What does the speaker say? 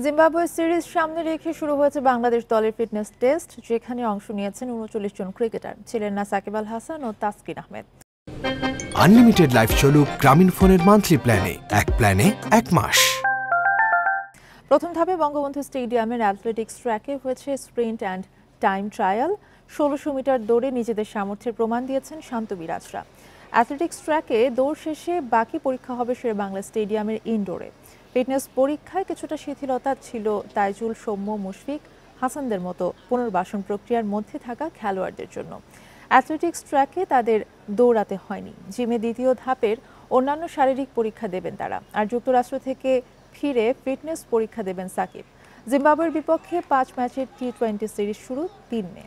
Zimbabwe series সামনে রেখে শুরু হয়েছে বাংলাদেশ দলের ফিটনেস টেস্ট, যেখানে অংশ নিয়েছেন ৩৯ জন ক্রিকেটার। ছিলেন না সাকিব আল হাসান ও তাসকিন আহমেদ। আনলিমিটেড লাইফ চলুক গ্রামীণ ফোনের মান্থলি প্ল্যানে, এক প্ল্যানে ১ মাস। প্রথম ধাপে বঙ্গবন্ধু স্টেডিয়ামের অ্যাথলেটিক্স ট্র্যাকে হয়েছে sprint and time trial. ১৬০০ metre দৌড়ে নিজেদের সামর্থ্যের প্রমাণ দিয়েছেন শান্ত বিরাজরা। অ্যাথলেটিক্স ট্র্যাকে দৌড় শেষে বাকি পরীক্ষা হবে শেরেবাংলা স্টেডিয়ামের ইনডোরে। ফিটনেস পরীক্ষায় কিছুটা শিথিলতা ছিল তাইজুল, সৌম্য, মুশফিক, হাসানদের মতো পুনর্বাসন প্রক্রিয়ার মধ্যে থাকা খেলোয়াড়দের জন্য। অ্যাথলেটিক্স ট্র্যাকে তাদের দৌড়াতে হয়নি। জিমে দ্বিতীয় ধাপের অন্যান্য শারীরিক পরীক্ষা দেবেন তারা। আর যুক্তরাষ্ট্র থেকে ফিরে ফিটনেস পরীক্ষা দেবেন সাকিব। জিম্বাবুয়ের বিপক্ষে ৫ ম্যাচের টি-20 সিরিজ শুরু ৩ মে।